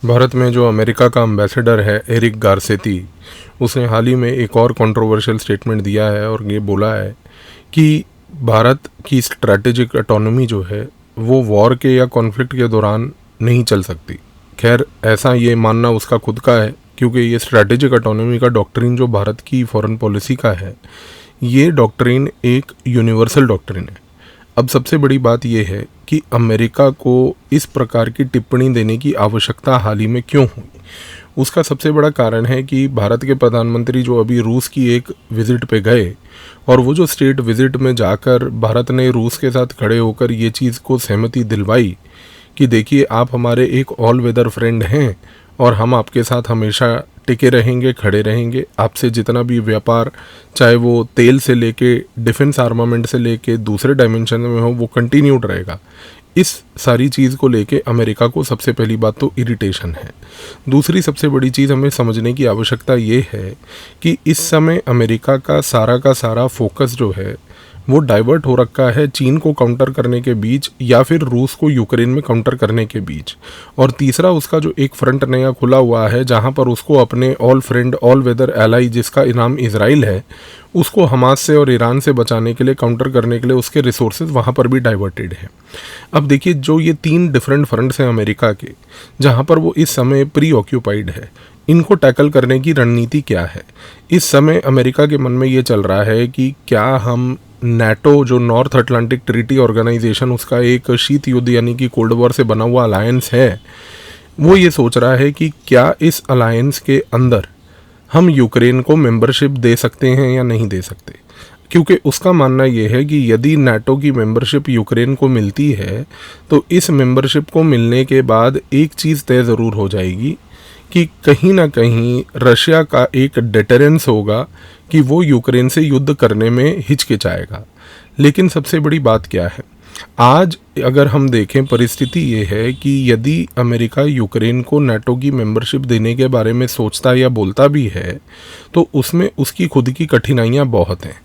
भारत में जो अमेरिका का एम्बेसडर है एरिक गारसेती, उसने हाल ही में एक और कंट्रोवर्शियल स्टेटमेंट दिया है और ये बोला है कि भारत की स्ट्रैटेजिक ऑटोनॉमी जो है वो वॉर के या कॉन्फ्लिक्ट के दौरान नहीं चल सकती। खैर, ऐसा ये मानना उसका खुद का है, क्योंकि ये स्ट्रैटेजिक ऑटोनॉमी का डॉक्ट्रिन जो भारत की फॉरेन पॉलिसी का है, ये डॉक्ट्रिन एक यूनिवर्सल डॉक्ट्रिन है। अब सबसे बड़ी बात यह है कि अमेरिका को इस प्रकार की टिप्पणी देने की आवश्यकता हाल ही में क्यों हुई। उसका सबसे बड़ा कारण है कि भारत के प्रधानमंत्री जो अभी रूस की एक विज़िट पे गए, और वो जो स्टेट विज़िट में जाकर भारत ने रूस के साथ खड़े होकर ये चीज़ को सहमति दिलवाई कि देखिए, आप हमारे एक ऑल वेदर फ्रेंड हैं और हम आपके साथ हमेशा टिके रहेंगे, खड़े रहेंगे। आपसे जितना भी व्यापार, चाहे वो तेल से लेके डिफेंस आर्मामेंट से लेके दूसरे डायमेंशन में हो, वो कंटिन्यूड रहेगा। इस सारी चीज़ को लेके अमेरिका को सबसे पहली बात तो इरिटेशन है। दूसरी सबसे बड़ी चीज़ हमें समझने की आवश्यकता ये है कि इस समय अमेरिका का सारा फोकस जो है वो डाइवर्ट हो रखा है चीन को काउंटर करने के बीच या फिर रूस को यूक्रेन में काउंटर करने के बीच। और तीसरा उसका जो एक फ्रंट नया खुला हुआ है जहां पर उसको अपने all friend all weather ally, जिसका इनाम इजराइल है, उसको हमास से और ईरान से बचाने के लिए, काउंटर करने के लिए उसके रिसोर्सेज वहाँ पर भी डाइवर्टेड है। अब देखिए, जो ये 3 डिफरेंट फ्रंट्स हैं अमेरिका के, जहाँ पर वो इस समय प्री ऑक्यूपाइड है, इनको टैकल करने की रणनीति क्या है। इस समय अमेरिका के मन में ये चल रहा है कि क्या हम नेटो, जो नॉर्थ अटलांटिक ट्रीटी ऑर्गेनाइजेशन, उसका एक शीत युद्ध यानी कि कोल्ड वॉर से बना हुआ अलायंस है, वो ये सोच रहा है कि क्या इस अलायंस के अंदर हम यूक्रेन को मेंबरशिप दे सकते हैं या नहीं दे सकते। क्योंकि उसका मानना यह है कि यदि नाटो की मेंबरशिप यूक्रेन को मिलती है तो इस मेंबरशिप को मिलने के बाद एक चीज़ तय ज़रूर हो जाएगी कि कहीं ना कहीं रशिया का एक डेटरेंस होगा कि वो यूक्रेन से युद्ध करने में हिचकिचाएगा। लेकिन सबसे बड़ी बात क्या है, आज अगर हम देखें, परिस्थिति ये है कि यदि अमेरिका यूक्रेन को नाटो की मेंबरशिप देने के बारे में सोचता या बोलता भी है तो उसमें उसकी खुद की कठिनाइयां बहुत हैं,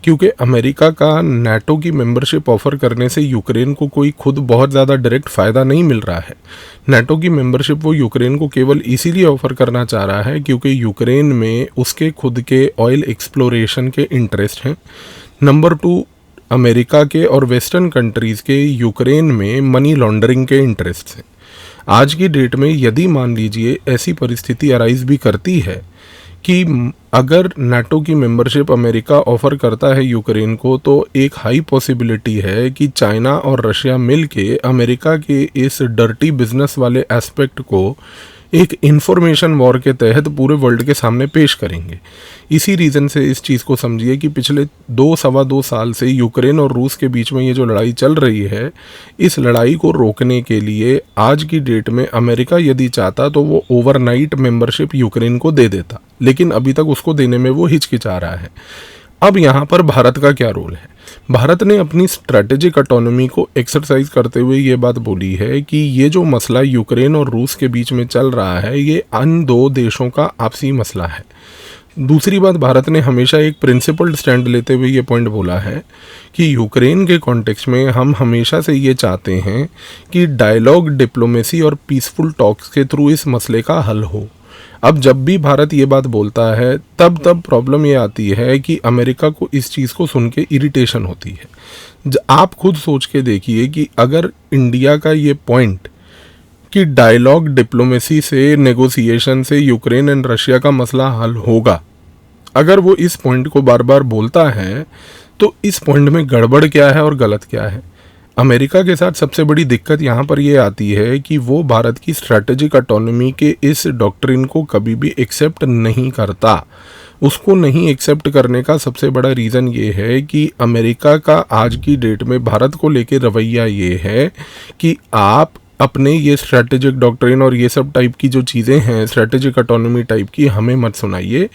क्योंकि अमेरिका का नाटो की मेंबरशिप ऑफर करने से यूक्रेन को कोई खुद बहुत ज़्यादा डायरेक्ट फ़ायदा नहीं मिल रहा है। नाटो की मेंबरशिप वो यूक्रेन को केवल इसीलिए ऑफर करना चाह रहा है क्योंकि यूक्रेन में उसके खुद के ऑयल एक्सप्लोरेशन के इंटरेस्ट हैं। नंबर 2, अमेरिका के और वेस्टर्न कंट्रीज़ के यूक्रेन में मनी लॉन्ड्रिंग के इंटरेस्ट हैं। आज की डेट में यदि मान लीजिए ऐसी परिस्थिति अराइज भी करती है कि अगर नाटो की मेंबरशिप अमेरिका ऑफर करता है यूक्रेन को, तो एक हाई पॉसिबिलिटी है कि चाइना और रशिया मिलके अमेरिका के इस डर्टी बिजनेस वाले एस्पेक्ट को एक इंफॉर्मेशन वॉर के तहत पूरे वर्ल्ड के सामने पेश करेंगे। इसी रीज़न से इस चीज़ को समझिए कि पिछले 2-2.25 साल से यूक्रेन और रूस के बीच में ये जो लड़ाई चल रही है, इस लड़ाई को रोकने के लिए आज की डेट में अमेरिका यदि चाहता तो वो ओवरनाइट मेंबरशिप यूक्रेन को दे देता, लेकिन अभी तक उसको देने में वो हिचकिचा रहा है। अब यहाँ पर भारत का क्या रोल है। भारत ने अपनी स्ट्रैटेजिक ऑटोनॉमी को एक्सरसाइज करते हुए ये बात बोली है कि ये जो मसला यूक्रेन और रूस के बीच में चल रहा है, ये इन 2 देशों का आपसी मसला है। दूसरी बात, भारत ने हमेशा एक प्रिंसिपल्ड स्टैंड लेते हुए ये पॉइंट बोला है कि यूक्रेन के कॉन्टेक्स्ट में हम हमेशा से ये चाहते हैं कि डायलॉग, डिप्लोमेसी और पीसफुल टॉक्स के थ्रू इस मसले का हल हो। अब जब भी भारत ये बात बोलता है तब प्रॉब्लम ये आती है कि अमेरिका को इस चीज़ को सुन के इरिटेशन होती है। आप खुद सोच के देखिए कि अगर इंडिया का ये पॉइंट कि डायलॉग, डिप्लोमेसी से, नेगोशिएशन से यूक्रेन एंड रशिया का मसला हल होगा, अगर वो इस पॉइंट को बार बार बोलता है तो इस पॉइंट में गड़बड़ क्या है और गलत क्या है। अमेरिका के साथ सबसे बड़ी दिक्कत यहाँ पर ये आती है कि वो भारत की स्ट्रैटेजिक ऑटोनॉमी के इस डॉक्ट्रिन को कभी भी एक्सेप्ट नहीं करता। उसको नहीं एक्सेप्ट करने का सबसे बड़ा रीज़न ये है कि अमेरिका का आज की डेट में भारत को लेकर रवैया ये है कि आप अपने ये स्ट्रैटेजिक डॉक्ट्रिन और ये सब टाइप की जो चीज़ें हैं, स्ट्रैटेजिक ऑटोनॉमी टाइप की, हमें मत सुनाइए।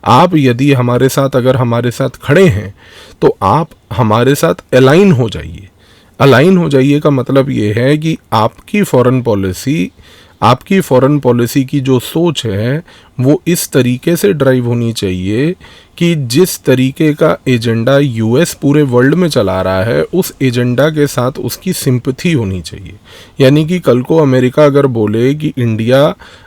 आप यदि हमारे साथ, अगर हमारे साथ खड़े हैं तो आप हमारे साथ अलाइन हो जाइए। अलाइन हो जाइए का मतलब ये है कि आपकी फॉरेन पॉलिसी की जो सोच है वो इस तरीके से ड्राइव होनी चाहिए कि जिस तरीके का एजेंडा यूएस पूरे वर्ल्ड में चला रहा है उस एजेंडा के साथ उसकी सिंपैथी होनी चाहिए। यानी कि कल को अमेरिका अगर बोले कि इंडिया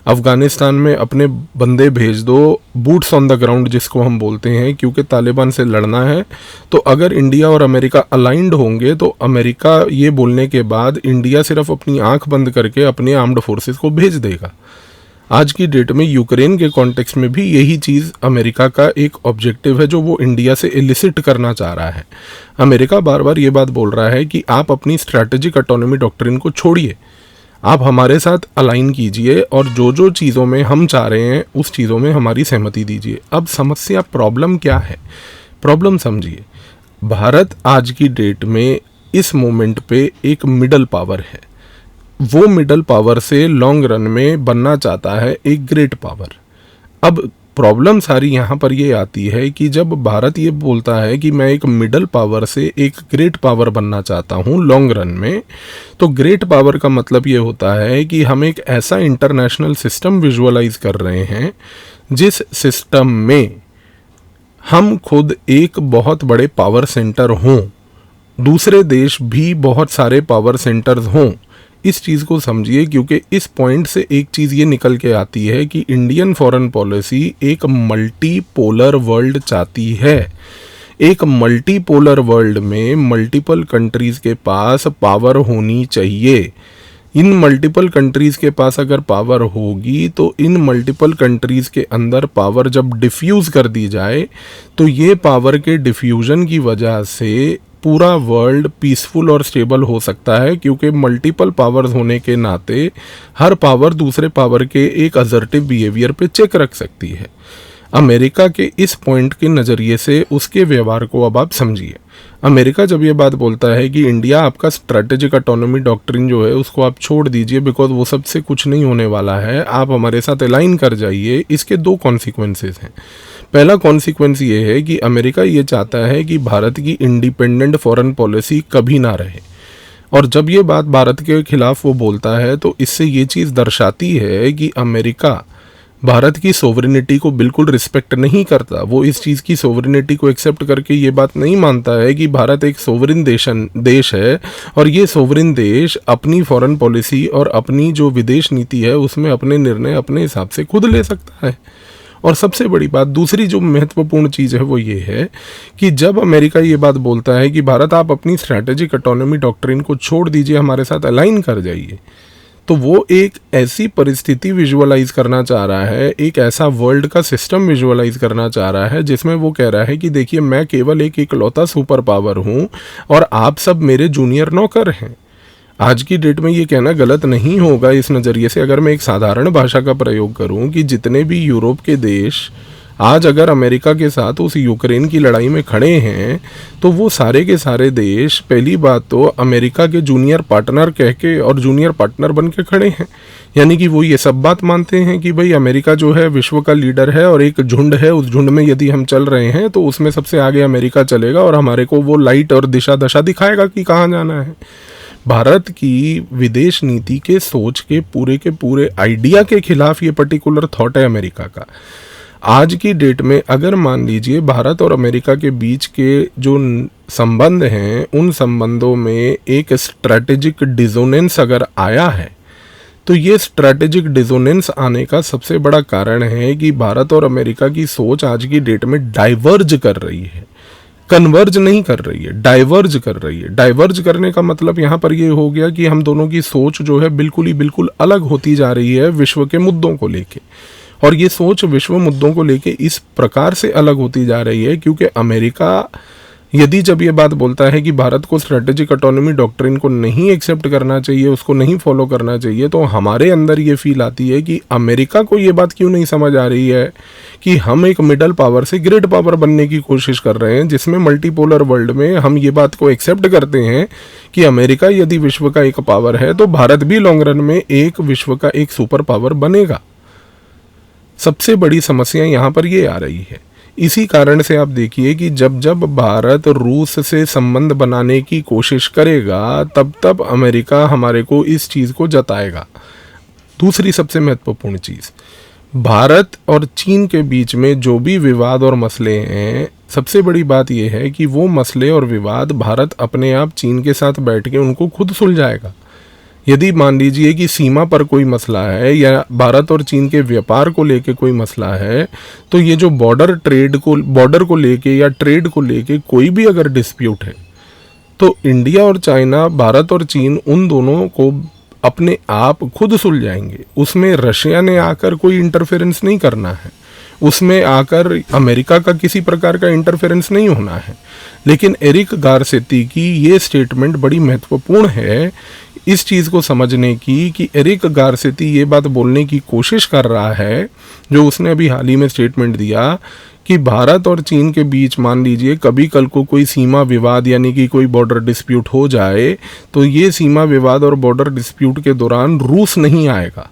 अफ़गानिस्तान में अपने बंदे भेज दो, बूट्स ऑन द ग्राउंड जिसको हम बोलते हैं, क्योंकि तालिबान से लड़ना है, तो अगर इंडिया और अमेरिका अलाइंड होंगे तो अमेरिका ये बोलने के बाद इंडिया सिर्फ अपनी आंख बंद करके अपने आर्म्ड फोर्सेस को भेज देगा। आज की डेट में यूक्रेन के कॉन्टेक्स्ट में भी यही चीज़ अमेरिका का एक ऑब्जेक्टिव है जो वो इंडिया से एलिसिट करना चाह रहा है। अमेरिका बार बार ये बात बोल रहा है कि आप अपनी स्ट्रैटेजिक ऑटोनॉमी डॉक्ट्रिन को छोड़िए, आप हमारे साथ अलाइन कीजिए और जो जो चीज़ों में हम चाह रहे हैं उस चीज़ों में हमारी सहमति दीजिए। अब समस्या, प्रॉब्लम क्या है? प्रॉब्लम समझिए, भारत आज की डेट में इस मोमेंट पे एक मिडल पावर है। वो मिडल पावर से लॉन्ग रन में बनना चाहता है एक ग्रेट पावर। अब प्रॉब्लम सारी यहाँ पर ये आती है कि जब भारत ये बोलता है कि मैं एक मिडल पावर से एक ग्रेट पावर बनना चाहता हूँ लॉन्ग रन में, तो ग्रेट पावर का मतलब ये होता है कि हम एक ऐसा इंटरनेशनल सिस्टम विजुअलाइज कर रहे हैं जिस सिस्टम में हम खुद एक बहुत बड़े पावर सेंटर हों, दूसरे देश भी बहुत सारे पावर सेंटर्स हों। इस चीज़ को समझिए, क्योंकि इस पॉइंट से एक चीज़ ये निकल के आती है कि इंडियन फॉरेन पॉलिसी एक मल्टी पोलर वर्ल्ड चाहती है। एक मल्टी पोलर वर्ल्ड में मल्टीपल कंट्रीज़ के पास पावर होनी चाहिए। इन मल्टीपल कंट्रीज़ के पास अगर पावर होगी तो इन मल्टीपल कंट्रीज़ के अंदर पावर जब डिफ्यूज़ कर दी जाए तो ये पावर के डिफ्यूज़न की वजह से पूरा वर्ल्ड पीसफुल और स्टेबल हो सकता है, क्योंकि मल्टीपल पावर्स होने के नाते हर पावर दूसरे पावर के एक असर्टिव बिहेवियर पे चेक रख सकती है। अमेरिका के इस पॉइंट के नज़रिए से उसके व्यवहार को अब आप समझिए। अमेरिका जब ये बात बोलता है कि इंडिया आपका स्ट्रैटेजिक ऑटोनॉमी डॉक्ट्रिन जो है उसको आप छोड़ दीजिए बिकॉज वो सबसे कुछ नहीं होने वाला है, आप हमारे साथ अलाइन कर जाइए, इसके दो कॉन्सिक्वेंसेस हैं। पहला कॉन्सिक्वेंस ये है कि अमेरिका ये चाहता है कि भारत की इंडिपेंडेंट फॉरेन पॉलिसी कभी ना रहे, और जब ये बात भारत के खिलाफ वो बोलता है तो इससे ये चीज़ दर्शाती है कि अमेरिका भारत की सोवरेनिटी को बिल्कुल रिस्पेक्ट नहीं करता। वो इस चीज़ की सोवरेनिटी को एक्सेप्ट करके ये बात नहीं मानता है कि भारत एक सोवरेन देश है और ये सोवरेन देश अपनी फॉरेन पॉलिसी और अपनी जो विदेश नीति है उसमें अपने निर्णय अपने हिसाब से खुद ले सकता है। और सबसे बड़ी बात, दूसरी जो महत्वपूर्ण चीज़ है वो ये है कि जब अमेरिका ये बात बोलता है कि भारत आप अपनी स्ट्रैटेजिक ऑटोनॉमी डॉक्ट्रिन को छोड़ दीजिए, हमारे साथ अलाइन कर जाइए, तो वो एक ऐसी परिस्थिति विजुअलाइज करना चाह रहा है, एक ऐसा वर्ल्ड का सिस्टम विजुअलाइज करना चाह रहा है जिसमें वो कह रहा है कि देखिए मैं केवल एक इकलौता सुपर पावर हूँ और आप सब मेरे जूनियर नौकर हैं। आज की डेट में ये कहना गलत नहीं होगा इस नज़रिए से, अगर मैं एक साधारण भाषा का प्रयोग करूं, कि जितने भी यूरोप के देश आज अगर अमेरिका के साथ उस यूक्रेन की लड़ाई में खड़े हैं तो वो सारे के सारे देश पहली बात तो अमेरिका के जूनियर पार्टनर कह के और जूनियर पार्टनर बन के खड़े हैं। यानी कि वो ये सब बात मानते हैं कि भाई अमेरिका जो है विश्व का लीडर है और एक झुंड है, उस झुंड में यदि हम चल रहे हैं तो उसमें सबसे आगे अमेरिका चलेगा और हमारे को वो लाइट और दिशा दशा दिखाएगा कि कहाँ जाना है। भारत की विदेश नीति के सोच के पूरे आइडिया के खिलाफ ये पर्टिकुलर थॉट है अमेरिका का। आज की डेट में अगर मान लीजिए भारत और अमेरिका के बीच के जो संबंध हैं उन संबंधों में एक स्ट्रैटेजिक डिसोनेंस अगर आया है तो ये स्ट्रैटेजिक डिसोनेंस आने का सबसे बड़ा कारण है कि भारत और अमेरिका की सोच आज की डेट में डाइवर्ज कर रही है, कन्वर्ज नहीं कर रही है, डाइवर्ज कर रही है। डाइवर्ज करने का मतलब यहाँ पर ये हो गया कि हम दोनों की सोच जो है बिल्कुल अलग होती जा रही है विश्व के मुद्दों को लेके, और ये सोच विश्व मुद्दों को लेके इस प्रकार से अलग होती जा रही है क्योंकि अमेरिका यदि जब ये बात बोलता है कि भारत को स्ट्रैटेजिक ऑटोनॉमी डॉक्ट्रिन को नहीं एक्सेप्ट करना चाहिए, उसको नहीं फॉलो करना चाहिए, तो हमारे अंदर ये फील आती है कि अमेरिका को ये बात क्यों नहीं समझ आ रही है कि हम एक मिडल पावर से ग्रेट पावर बनने की कोशिश कर रहे हैं, जिसमें मल्टीपोलर वर्ल्ड में हम ये बात को एक्सेप्ट करते हैं कि अमेरिका यदि विश्व का एक पावर है तो भारत भी लॉन्ग रन में एक विश्व का एक सुपर पावर बनेगा। सबसे बड़ी समस्या यहाँ पर ये आ रही है। इसी कारण से आप देखिए कि जब जब भारत रूस से संबंध बनाने की कोशिश करेगा तब तब अमेरिका हमारे को इस चीज़ को जताएगा। दूसरी सबसे महत्वपूर्ण चीज़, भारत और चीन के बीच में जो भी विवाद और मसले हैं, सबसे बड़ी बात यह है कि वो मसले और विवाद भारत अपने आप चीन के साथ बैठ के उनको खुद सुलझाएगा। यदि मान लीजिए कि सीमा पर कोई मसला है या भारत और चीन के व्यापार को लेके कोई मसला है, तो ये जो बॉर्डर को लेके या ट्रेड को लेके कोई भी अगर डिस्प्यूट है, तो इंडिया और चाइना, भारत और चीन, उन दोनों को अपने आप खुद सुलझाएंगे। उसमें रशिया ने आकर कोई इंटरफेरेंस नहीं करना है, उसमें आकर अमेरिका का किसी प्रकार का इंटरफेरेंस नहीं होना है। लेकिन एरिक गारसेती की ये स्टेटमेंट बड़ी महत्वपूर्ण है इस चीज़ को समझने की कि एरिक गारसेती ये बात बोलने की कोशिश कर रहा है, जो उसने अभी हाल ही में स्टेटमेंट दिया कि भारत और चीन के बीच मान लीजिए कभी कल को कोई सीमा विवाद यानी कि कोई बॉर्डर डिस्प्यूट हो जाए, तो ये सीमा विवाद और बॉर्डर डिस्प्यूट के दौरान रूस नहीं आएगा।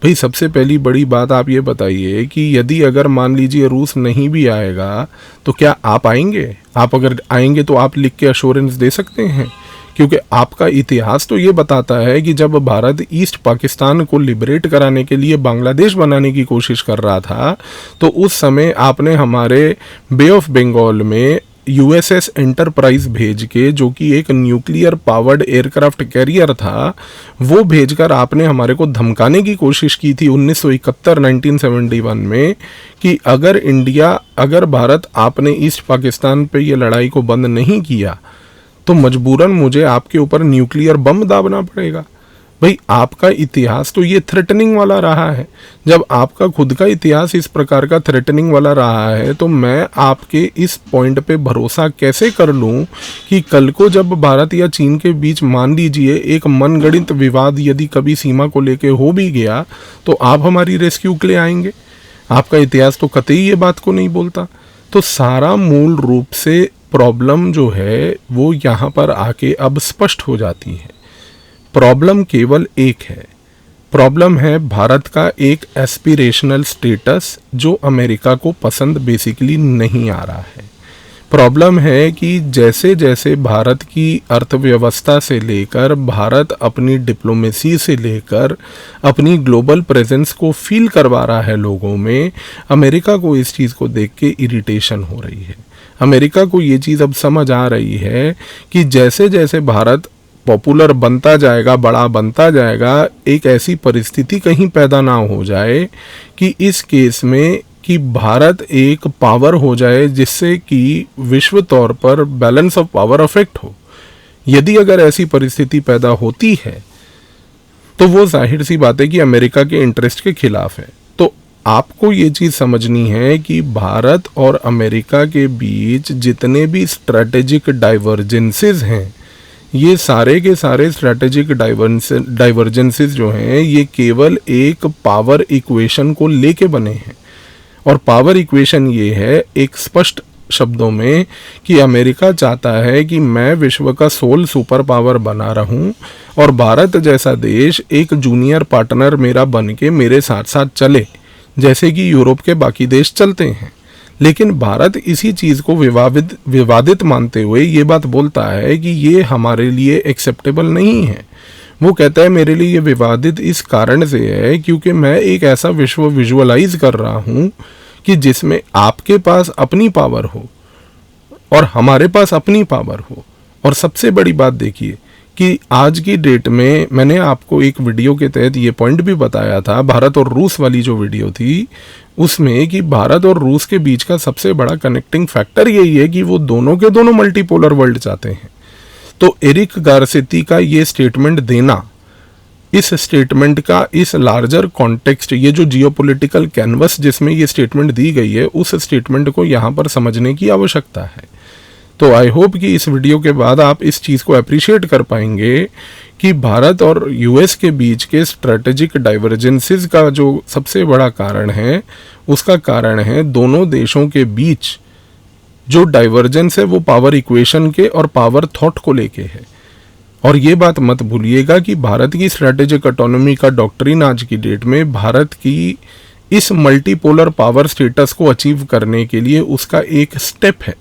भाई सबसे पहली बड़ी बात आप ये बताइए कि यदि अगर मान लीजिए रूस नहीं भी आएगा, तो क्या आप आएंगे? आप अगर आएंगे तो आप लिख के अश्योरेंस दे सकते हैं? क्योंकि आपका इतिहास तो ये बताता है कि जब भारत ईस्ट पाकिस्तान को लिबरेट कराने के लिए बांग्लादेश बनाने की कोशिश कर रहा था, तो उस समय आपने हमारे बे ऑफ बंगाल में यूएसएस एंटरप्राइज भेज के, जो कि एक न्यूक्लियर पावर्ड एयरक्राफ्ट कैरियर था, वो भेजकर आपने हमारे को धमकाने की कोशिश की थी 1971 में कि अगर भारत आपने ईस्ट पाकिस्तान पे ये लड़ाई को बंद नहीं किया तो मजबूरन मुझे आपके ऊपर न्यूक्लियर बम दागना पड़ेगा। भाई आपका इतिहास तो ये थ्रेटनिंग वाला रहा है। जब आपका खुद का इतिहास इस प्रकार का थ्रेटनिंग वाला रहा है, तो मैं आपके इस पॉइंट पे भरोसा कैसे कर लूं कि कल को जब भारत या चीन के बीच मान लीजिए एक मनगढ़ंत विवाद यदि कभी सीमा को लेके हो भी गया, तो आप हमारी रेस्क्यू के लिए आएंगे? आपका इतिहास तो कतई ये बात को नहीं बोलता। तो सारा मूल रूप से प्रॉब्लम जो है वो यहाँ पर आके अब स्पष्ट हो जाती है। प्रॉब्लम केवल एक है, प्रॉब्लम है भारत का एक एस्पिरेशनल स्टेटस जो अमेरिका को पसंद बेसिकली नहीं आ रहा है। प्रॉब्लम है कि जैसे जैसे भारत की अर्थव्यवस्था से लेकर, भारत अपनी डिप्लोमेसी से लेकर अपनी ग्लोबल प्रेजेंस को फील करवा रहा है लोगों में, अमेरिका को इस चीज़ को देख के इरिटेशन हो रही है। अमेरिका को ये चीज़ अब समझ आ रही है कि जैसे जैसे भारत पॉपुलर बनता जाएगा, बड़ा बनता जाएगा, एक ऐसी परिस्थिति कहीं पैदा ना हो जाए कि इस केस में कि भारत एक पावर हो जाए जिससे कि विश्व तौर पर बैलेंस ऑफ पावर अफेक्ट हो। यदि अगर ऐसी परिस्थिति पैदा होती है तो वो जाहिर सी बात है कि अमेरिका के इंटरेस्ट के खिलाफ है। तो आपको ये चीज़ समझनी है कि भारत और अमेरिका के बीच जितने भी स्ट्रैटेजिक डाइवर्जेंसेस हैं, ये सारे के सारे स्ट्रैटेजिक डाइवर्जेंसेस जो हैं ये केवल एक पावर इक्वेशन को लेके बने हैं। और पावर इक्वेशन ये है एक स्पष्ट शब्दों में कि अमेरिका चाहता है कि मैं विश्व का सोल सुपर पावर बना रहूं और भारत जैसा देश एक जूनियर पार्टनर मेरा बन के मेरे साथ साथ चले, जैसे कि यूरोप के बाकी देश चलते हैं। लेकिन भारत इसी चीज़ को विवादित मानते हुए ये बात बोलता है कि ये हमारे लिए एक्सेप्टेबल नहीं है। वो कहता है मेरे लिए ये विवादित इस कारण से है क्योंकि मैं एक ऐसा विश्व विजुअलाइज कर रहा हूँ कि जिसमें आपके पास अपनी पावर हो और हमारे पास अपनी पावर हो। और सबसे बड़ी बात देखिए कि आज की डेट में मैंने आपको एक वीडियो के तहत ये पॉइंट भी बताया था, भारत और रूस वाली जो वीडियो थी उसमें, कि भारत और रूस के बीच का सबसे बड़ा कनेक्टिंग फैक्टर यही है कि वो दोनों के दोनों मल्टीपोलर वर्ल्ड चाहते हैं। तो एरिक गारसेती का ये स्टेटमेंट देना, इस स्टेटमेंट का इस लार्जर कॉन्टेक्स्ट, ये जो जियोपॉलिटिकल कैनवस जिसमें ये स्टेटमेंट दी गई है, उस स्टेटमेंट को यहाँ पर समझने की आवश्यकता है। तो आई होप कि इस वीडियो के बाद आप इस चीज़ को अप्रिशिएट कर पाएंगे कि भारत और यूएस के बीच के स्ट्रेटेजिक डाइवर्जेंसेस का जो सबसे बड़ा कारण है, उसका कारण है दोनों देशों के बीच जो डाइवर्जेंस है वो पावर इक्वेशन के और पावर थॉट को लेके है। और ये बात मत भूलिएगा कि भारत की स्ट्रैटेजिक ऑटोनॉमी का डॉक्ट्रिन आज की डेट में भारत की इस मल्टीपोलर पावर स्टेटस को अचीव करने के लिए उसका एक स्टेप है।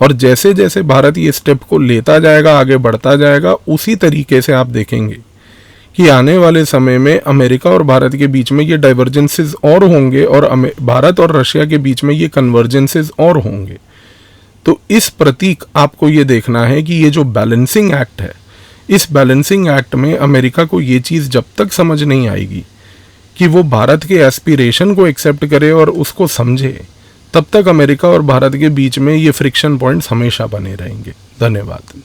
और जैसे जैसे भारत ये स्टेप को लेता जाएगा, आगे बढ़ता जाएगा, उसी तरीके से आप देखेंगे कि आने वाले समय में अमेरिका और भारत के बीच में ये डाइवर्जेंसेस और होंगे और भारत और रशिया के बीच में ये कन्वर्जेंसेस और होंगे। तो इस प्रतीक आपको ये देखना है कि ये जो बैलेंसिंग एक्ट है, इस बैलेंसिंग एक्ट में अमेरिका को ये चीज़ जब तक समझ नहीं आएगी कि वो भारत के एस्पिरेशन को एक्सेप्ट करे और उसको समझे, तब तक अमेरिका और भारत के बीच में ये फ्रिक्शन पॉइंट्स हमेशा बने रहेंगे। धन्यवाद।